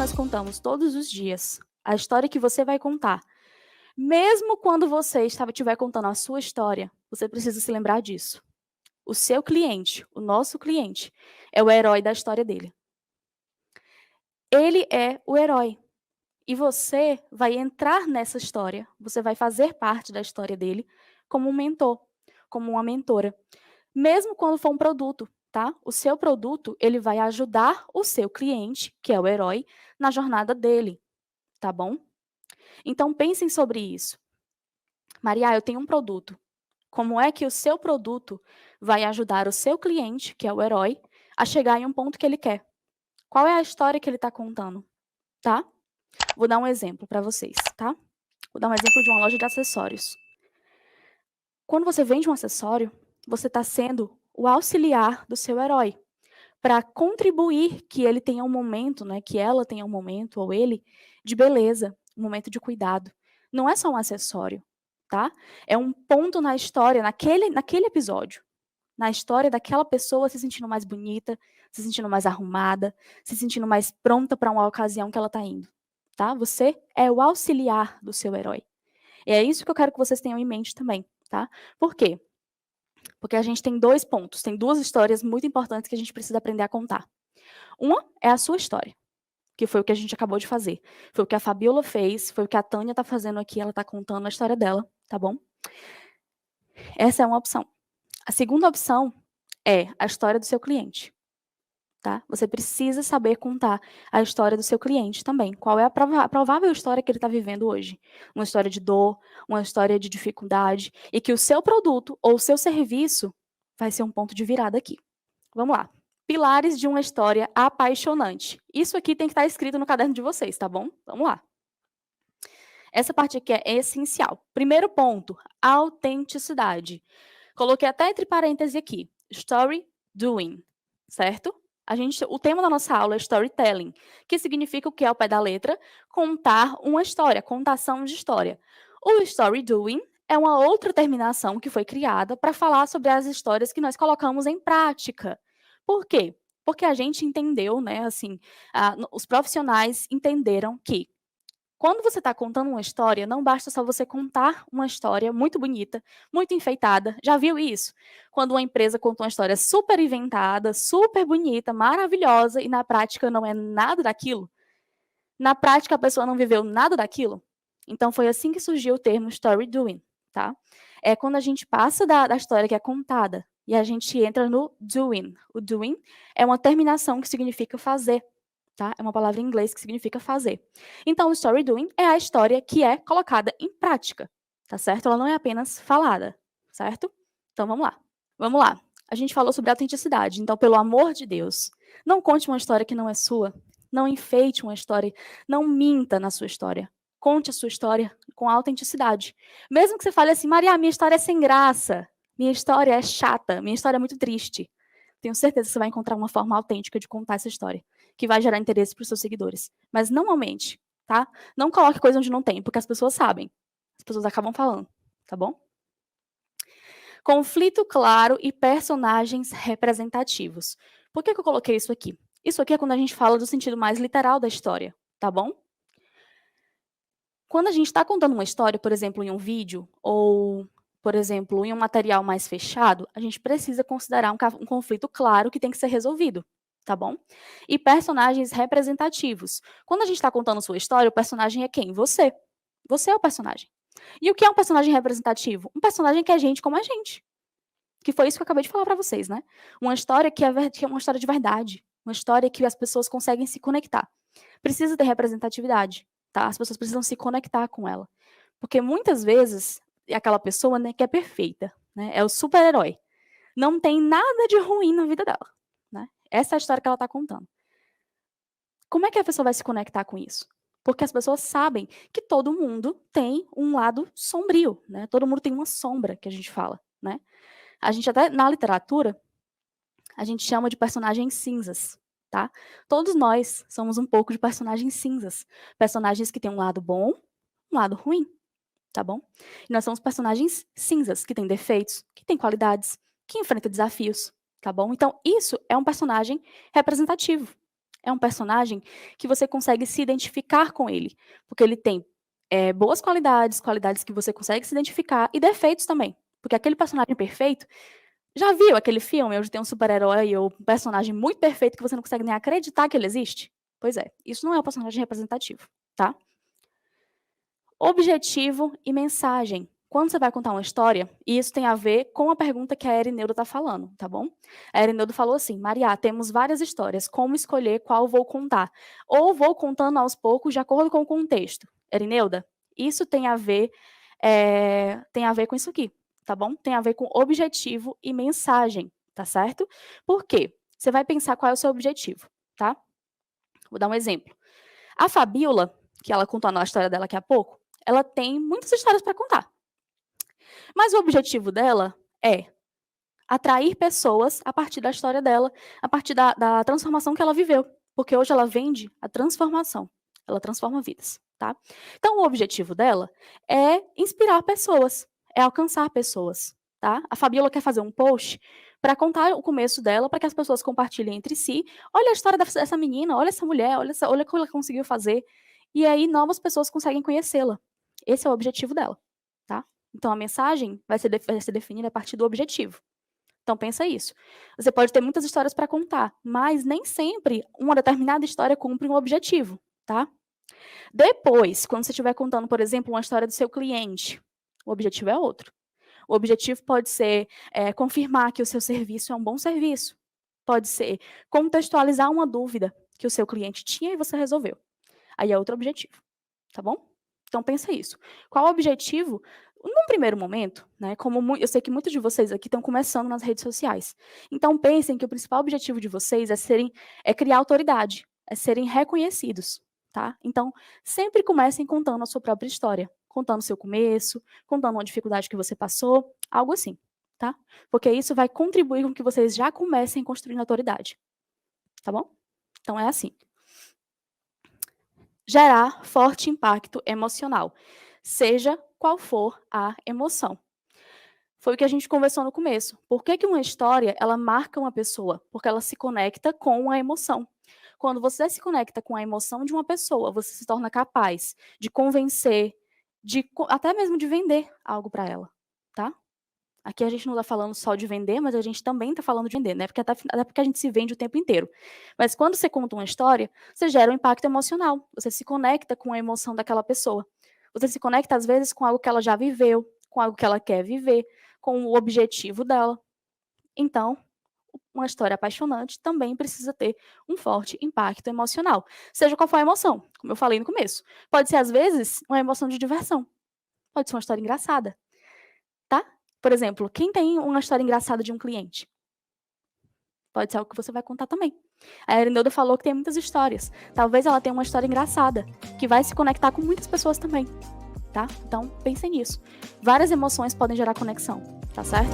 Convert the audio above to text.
nós contamos todos os dias, a história que você vai contar, mesmo quando você estiver contando a sua história, você precisa se lembrar disso. O seu cliente, o nosso cliente, é o herói da história dele. Ele é o herói. E você vai entrar nessa história, você vai fazer parte da história dele como um mentor, como uma mentora. Mesmo quando for um produto, tá? O seu produto, ele vai ajudar o seu cliente, que é o herói, na jornada dele, tá bom? Então pensem sobre isso. Maria, eu tenho um produto. Como é que o seu produto vai ajudar o seu cliente, que é o herói, a chegar em um ponto que ele quer? Qual é a história que ele está contando, tá? Vou dar um exemplo para vocês, tá? Vou dar um exemplo de uma loja de acessórios. Quando você vende um acessório, você está sendo o auxiliar do seu herói, para contribuir que ele tenha um momento, né, que ela tenha um momento, ou ele, de beleza, um momento de cuidado. Não é só um acessório, tá? É um ponto na história, naquele episódio, na história daquela pessoa se sentindo mais bonita, se sentindo mais arrumada, se sentindo mais pronta para uma ocasião que ela está indo, tá? Você é o auxiliar do seu herói. E é isso que eu quero que vocês tenham em mente também, tá? Por quê? Porque a gente tem 2 pontos, tem 2 histórias muito importantes que a gente precisa aprender a contar. Uma é a sua história, que foi o que a gente acabou de fazer. Foi o que a Fabiola fez, foi o que a Tânia está fazendo aqui, ela está contando a história dela, tá bom? Essa é uma opção. A segunda opção é a história do seu cliente. Tá? Você precisa saber contar a história do seu cliente também. Qual é a provável história que ele está vivendo hoje? Uma história de dor, uma história de dificuldade, e que o seu produto ou o seu serviço vai ser um ponto de virada aqui. Vamos lá. Pilares de uma história apaixonante. Isso aqui tem que estar escrito no caderno de vocês, tá bom? Vamos lá. Essa parte aqui é essencial. Primeiro ponto, autenticidade. Coloquei até entre parênteses aqui, story doing, certo? O tema da nossa aula é storytelling, que significa o que é ao pé da letra? Contar uma história, contação de história. O story doing é uma outra terminação que foi criada para falar sobre as histórias que nós colocamos em prática. Por quê? Porque a gente entendeu, né, assim, os profissionais entenderam que quando você está contando uma história, não basta só você contar uma história muito bonita, muito enfeitada. Já viu isso? Quando uma empresa conta uma história super inventada, super bonita, maravilhosa, e na prática não é nada daquilo? Na prática, a pessoa não viveu nada daquilo? Então, foi assim que surgiu o termo story doing, tá? É quando a gente passa da história que é contada e a gente entra no doing. O doing é uma terminação que significa fazer. Tá? É uma palavra em inglês que significa fazer. Então, o story doing é a história que é colocada em prática, tá certo? Ela não é apenas falada, certo? Então, vamos lá. Vamos lá. A gente falou sobre autenticidade. Então, pelo amor de Deus, não conte uma história que não é sua. Não enfeite uma história. Não minta na sua história. Conte a sua história com autenticidade. Mesmo que você fale assim, Maria, minha história é sem graça. Minha história é chata. Minha história é muito triste. Tenho certeza que você vai encontrar uma forma autêntica de contar essa história, que vai gerar interesse para os seus seguidores. Mas não aumente, tá? Não coloque coisa onde não tem, porque as pessoas sabem. As pessoas acabam falando, tá bom? Conflito claro e personagens representativos. Por que eu coloquei isso aqui? Isso aqui é quando a gente fala do sentido mais literal da história, tá bom? Quando a gente está contando uma história, por exemplo, em um vídeo, ou, por exemplo, em um material mais fechado, a gente precisa considerar um conflito claro que tem que ser resolvido, tá bom? E personagens representativos. Quando a gente está contando sua história, o personagem é quem? Você. Você é o personagem. E o que é um personagem representativo? Um personagem que é gente como a gente. Que foi isso que eu acabei de falar para vocês, né? Uma história que é uma história de verdade. Uma história que as pessoas conseguem se conectar. Precisa ter representatividade, tá? As pessoas precisam se conectar com ela. Porque muitas vezes é aquela pessoa, né, que é perfeita, né? É o super-herói. Não tem nada de ruim na vida dela, né? Essa é a história que ela está contando. Como é que a pessoa vai se conectar com isso? Porque as pessoas sabem que todo mundo tem um lado sombrio, né? Todo mundo tem uma sombra, que a gente fala, né? A gente até, na literatura, a gente chama de personagens cinzas, tá? Todos nós somos um pouco de personagens cinzas. Personagens que têm um lado bom, um lado ruim, tá bom? E nós somos personagens cinzas, que têm defeitos, que têm qualidades, que enfrentam desafios, tá bom? Então, isso é um personagem representativo. É um personagem que você consegue se identificar com ele, porque ele tem boas qualidades, qualidades que você consegue se identificar, e defeitos também. Porque aquele personagem perfeito, já viu aquele filme onde tem um super-herói ou um personagem muito perfeito que você não consegue nem acreditar que ele existe? Pois é, isso não é um personagem representativo, tá? Objetivo e mensagem. Quando você vai contar uma história, e isso tem a ver com a pergunta que a Erineuda está falando, tá bom? A Erineuda falou assim: Maria, temos várias histórias, como escolher qual vou contar? Ou vou contando aos poucos, de acordo com o contexto. Erineuda, isso tem a ver com isso aqui, tá bom? Tem a ver com objetivo e mensagem, tá certo? Por quê? Você vai pensar qual é o seu objetivo, tá? Vou dar um exemplo. A Fabíola, que ela contou na história dela daqui a pouco, ela tem muitas histórias para contar. Mas o objetivo dela é atrair pessoas a partir da história dela, a partir da transformação que ela viveu. Porque hoje ela vende a transformação. Ela transforma vidas, tá? Então, o objetivo dela é inspirar pessoas, é alcançar pessoas, tá? A Fabiola quer fazer um post para contar o começo dela, para que as pessoas compartilhem entre si. Olha a história dessa menina, olha essa mulher, olha o que ela conseguiu fazer. E aí, novas pessoas conseguem conhecê-la. Esse é o objetivo dela, tá? Então, a mensagem vai ser definida a partir do objetivo. Então, pensa isso. Você pode ter muitas histórias para contar, mas nem sempre uma determinada história cumpre um objetivo, tá? Depois, quando você estiver contando, por exemplo, uma história do seu cliente, o objetivo é outro. O objetivo pode ser confirmar que o seu serviço é um bom serviço. Pode ser contextualizar uma dúvida que o seu cliente tinha e você resolveu. Aí é outro objetivo, tá bom? Então pensa isso. Qual o objetivo? Num primeiro momento, né, como eu sei que muitos de vocês aqui estão começando nas redes sociais. Então pensem que o principal objetivo de vocês é criar autoridade, é serem reconhecidos, tá? Então sempre comecem contando a sua própria história, contando o seu começo, contando uma dificuldade que você passou, algo assim, tá? Porque isso vai contribuir com que vocês já comecem construindo autoridade, tá bom? Então é assim. Gerar forte impacto emocional, seja qual for a emoção. Foi o que a gente conversou no começo. Por que uma história ela marca uma pessoa? Porque ela se conecta com a emoção. Quando você se conecta com a emoção de uma pessoa, você se torna capaz de convencer, até mesmo de vender algo para ela, tá? Aqui a gente não está falando só de vender, mas a gente também está falando de vender, né? Porque até porque a gente se vende o tempo inteiro. Mas quando você conta uma história, você gera um impacto emocional. Você se conecta com a emoção daquela pessoa. Você se conecta, às vezes, com algo que ela já viveu, com algo que ela quer viver, com o objetivo dela. Então, uma história apaixonante também precisa ter um forte impacto emocional. Seja qual for a emoção, como eu falei no começo. Pode ser, às vezes, uma emoção de diversão. Pode ser uma história engraçada. Tá? Por exemplo, quem tem uma história engraçada de um cliente? Pode ser algo que você vai contar também. A Erineuda falou que tem muitas histórias. Talvez ela tenha uma história engraçada, que vai se conectar com muitas pessoas também. Tá? Então, pensem nisso. Várias emoções podem gerar conexão, tá certo?